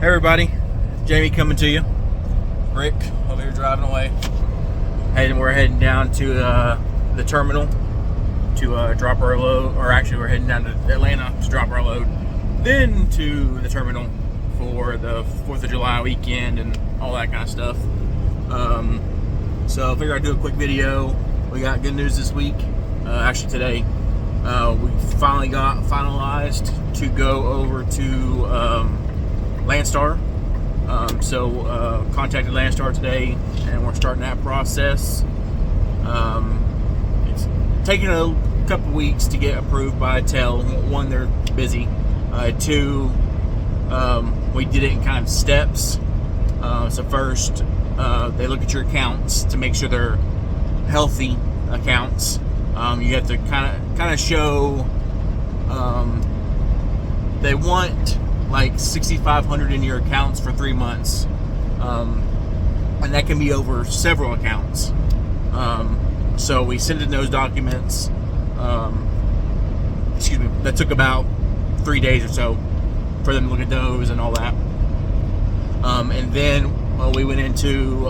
Hey everybody, Jamie coming to you. Rick over here driving away. We're heading down to the terminal to drop our load, or actually we're heading down to Atlanta to drop our load, then to the terminal for the 4th of July weekend and all that kind of stuff. So I figured I'd do a quick video. We got good news this week, actually today. We finally got finalized to go over to Landstar. Contacted Landstar today, and we're starting that process. It's taking a couple weeks to get approved by TEL. One, they're busy. Two, we did it in kind of steps. So first, they look at your accounts to make sure they're healthy accounts. You have to kind of show. They want like $6,500 in your accounts for 3 months, and that can be over several accounts. So we sent in those documents. That took about 3 days or so for them to look at those and all that. And then we went into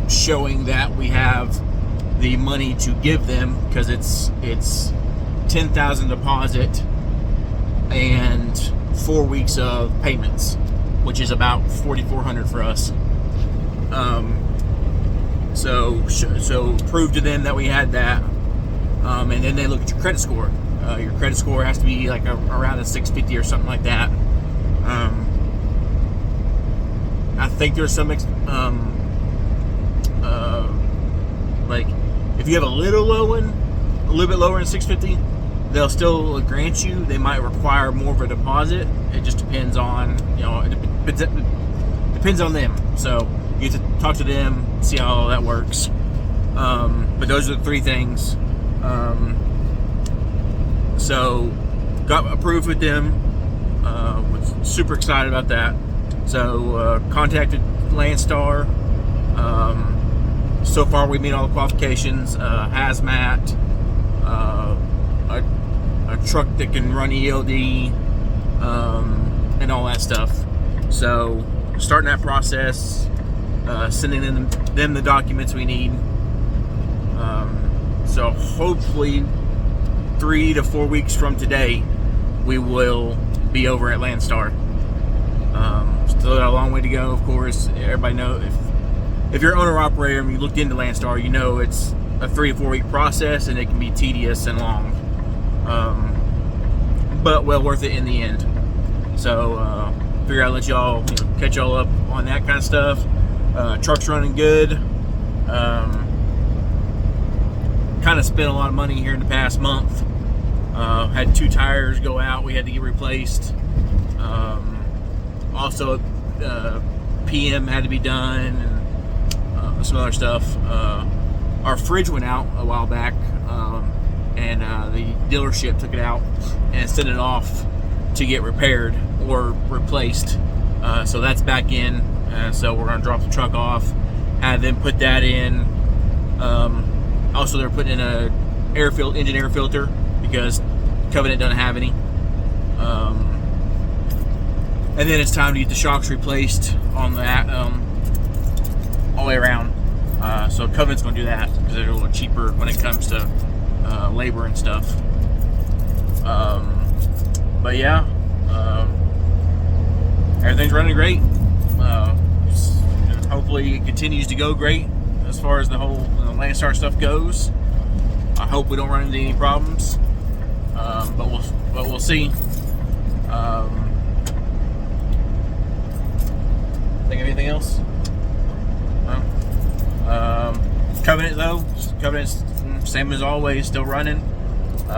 showing that we have the money to give them, because it's $10,000 deposit and 4 weeks of payments, which is about $4,400 for us. So prove to them that we had that, and then they look at your credit score. Your credit score has to be like around a 650 or something like that. I think there's some like if you have a little bit lower than 650, they'll still grant you. They might require more of a deposit. It just depends on, it depends on them. So you have to talk to them, see how all that works. But those are the three things. So got approved with them. Was super excited about that. So contacted Landstar. So far we meet all the qualifications. Hazmat, a truck that can run ELD, and all that stuff. So starting that process, sending them the documents we need. So hopefully 3 to 4 weeks from today, we will be over at Landstar. Still got a long way to go, of course. Everybody knows, if you're an owner-operator and you looked into Landstar, you know it's a 3 to 4 week process, and it can be tedious and long. But well worth it in the end. So figure I'd let y'all catch y'all up on that kind of stuff. Truck's running good. Kind of spent a lot of money here in the past month. Had 2 tires go out, we had to get replaced. Also PM had to be done, and some other stuff. Our fridge went out a while back, and the dealership took it out and sent it off to get repaired or replaced. So that's back in, so we're going to drop the truck off, have them put that in. Also, they're putting in a engine air filter, because Covenant doesn't have any. And then it's time to get the shocks replaced on that, all the way around. So Covenant's going to do that, because they're a little cheaper when it comes to labor and stuff. But yeah, everything's running great. Hopefully it continues to go great as far as the whole Landstar stuff goes. I hope we don't run into any problems, but we'll see. Think of anything else? No? Covenant's same as always, still running,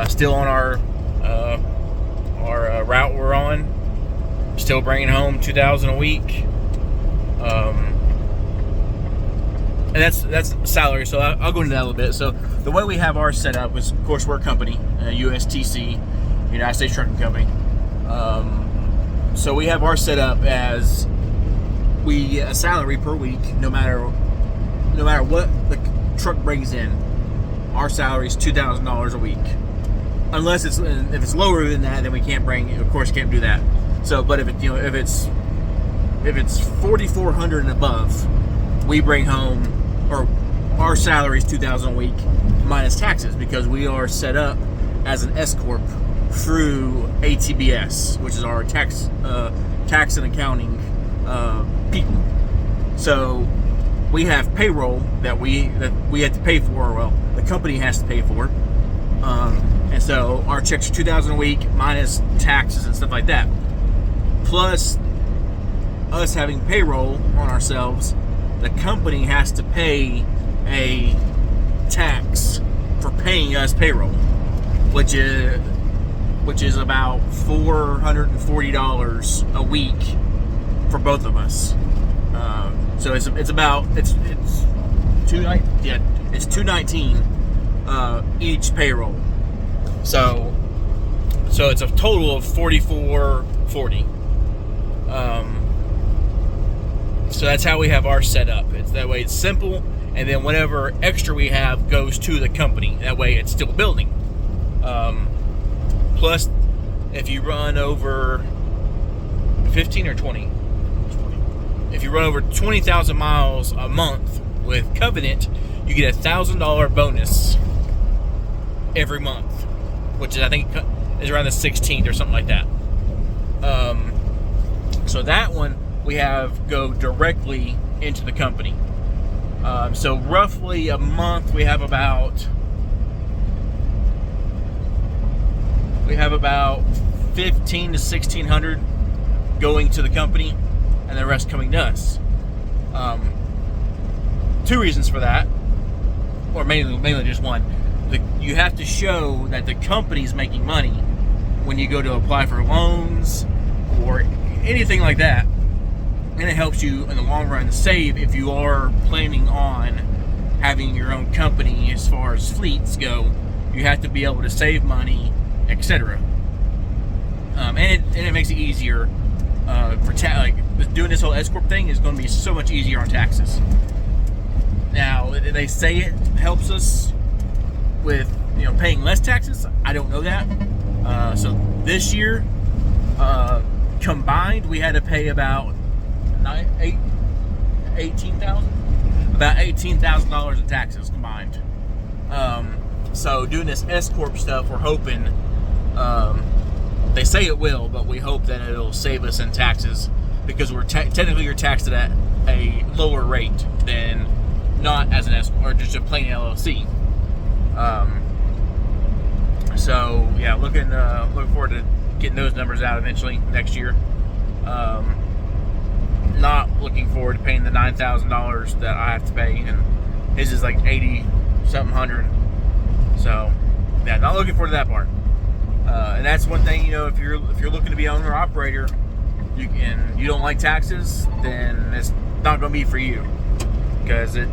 still on our route we're on, still bringing home $2,000 a week, and that's salary. So I'll go into that a little bit. So the way we have ours set up is, of course, we're a company, USTC, United States Trucking Company. So we have ours set up as we get a salary per week, no matter what the truck brings in. Our salary is $2,000 a week. unless if it's lower than that, then we can't bring. Of course, can't do that. So, but if it's $4,400 and above, we bring home, or our salary is $2,000 a week minus taxes, because we are set up as an S corp through ATBS, which is our tax and accounting people. So we have payroll that we have to pay for. Well, the company has to pay for, and so our checks are $2,000 a week minus taxes and stuff like that. Plus, us having payroll on ourselves, the company has to pay a tax for paying us payroll, which is about $440 a week for both of us. So it's $219 each payroll. So it's a total of $44.40. So that's how we have ours set up. It's that way. It's simple, and then whatever extra we have goes to the company. That way, it's still building. Plus, if you run over 15 or 20, if you run over 20,000 miles a month with Covenant, you get a $1,000 bonus every month, which is, I think, is around the 16th or something like that. So that one we have go directly into the company. So roughly a month we have about 15 to 1,600 going to the company, and the rest coming to us. Two reasons for that, or mainly just one. You have to show that the company's making money when you go to apply for loans or anything like that, and it helps you in the long run to save if you are planning on having your own company. As far as fleets go, you have to be able to save money, etc. And it makes it easier for doing this whole S corp thing is going to be so much easier on taxes. Now, they say it helps us with paying less taxes. I don't know that. So this year, combined, we had to pay about $18,000 in taxes combined. So doing this S corp stuff, we're hoping. They say it will, but we hope that it'll save us in taxes, because we're technically you're taxed at a lower rate than not as an S or just a plain LLC. So yeah, looking forward to getting those numbers out eventually next year. Not looking forward to paying the $9,000 that I have to pay, and his is like 80-something hundred. So yeah, not looking forward to that part. And that's one thing, if you're looking to be an owner operator, and you don't like taxes, then it's not going to be for you, because of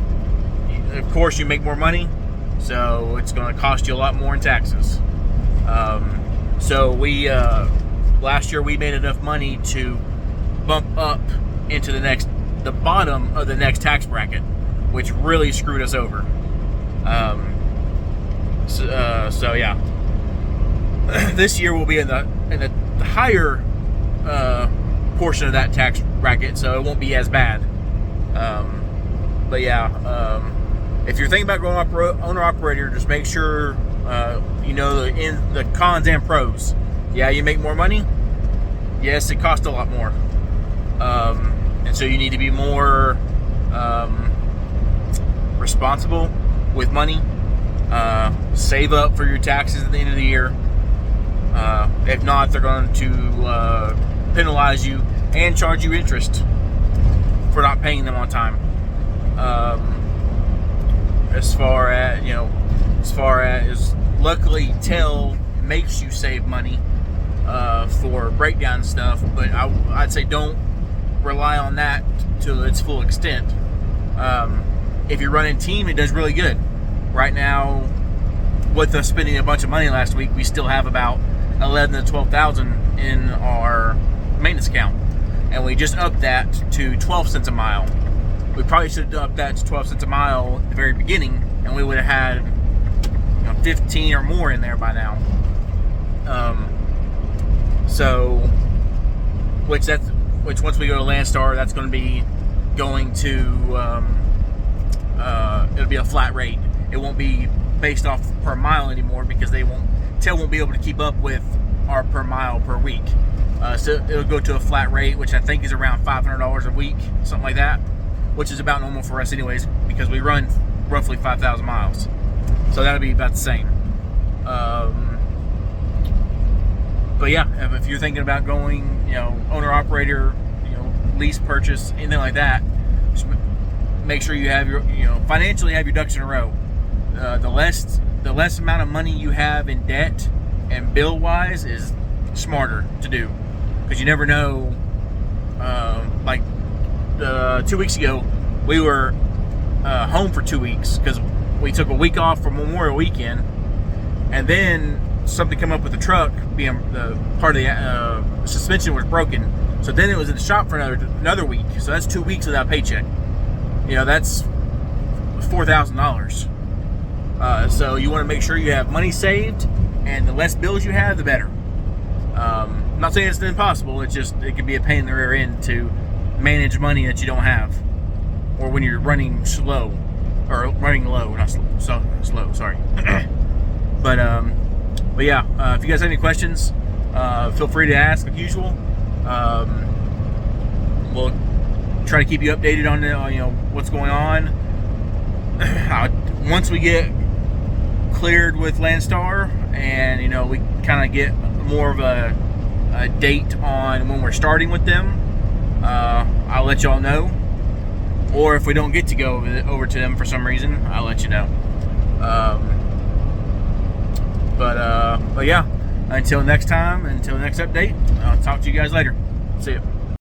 course you make more money, so it's going to cost you a lot more in taxes. So we last year we made enough money to bump up into the bottom of the next tax bracket, which really screwed us over. So yeah. This year we'll be in the higher portion of that tax bracket, so it won't be as bad. But yeah, if you're thinking about going owner operator, just make sure the cons and pros. Yeah, you make more money. Yes, it costs a lot more, and so you need to be more responsible with money. Save up for your taxes at the end of the year. If not, they're going to penalize you and charge you interest for not paying them on time. As far as luckily TEL makes you save money for breakdown stuff, but I'd say don't rely on that to its full extent. If you're running team, it does really good. Right now, with us spending a bunch of money last week, we still have about 11 to 12,000 in our maintenance account, and we just upped that to 12 cents a mile. We probably should have upped that to 12 cents a mile at the very beginning, and we would have had 15 or more in there by now. So, which once we go to Landstar, that's going to be going to it'll be a flat rate. It won't be based off per mile anymore because TEL won't be able to keep up with our per mile per week. So it'll go to a flat rate, which I think is around $500 a week, something like that, which is about normal for us anyways because we run roughly 5,000 miles. So that'll be about the same. But yeah, if you're thinking about going, owner operator, lease purchase, anything like that, just make sure you have your, financially have your ducks in a row. The less amount of money you have in debt and bill wise is smarter to do, because you never know. 2 weeks ago, we were home for 2 weeks because we took a week off for Memorial Weekend, and then something come up with the truck, being the part of the suspension was broken. So then it was in the shop for another week. So that's 2 weeks without a paycheck. That's $4,000. So you want to make sure you have money saved, and the less bills you have, the better. I'm not saying it's impossible. It can be a pain in the rear end to manage money that you don't have, or when you're running slow, or running low, not slow. Sorry. But yeah, if you guys have any questions, feel free to ask like usual. We'll try to keep you updated on what's going on. Once we get cleared with Landstar, and we kind of get more of a date on when we're starting with them, I'll let y'all know. Or if we don't get to go over to them for some reason, I'll let you know. But yeah, until next time, until the next update, I'll talk to you guys later. See ya.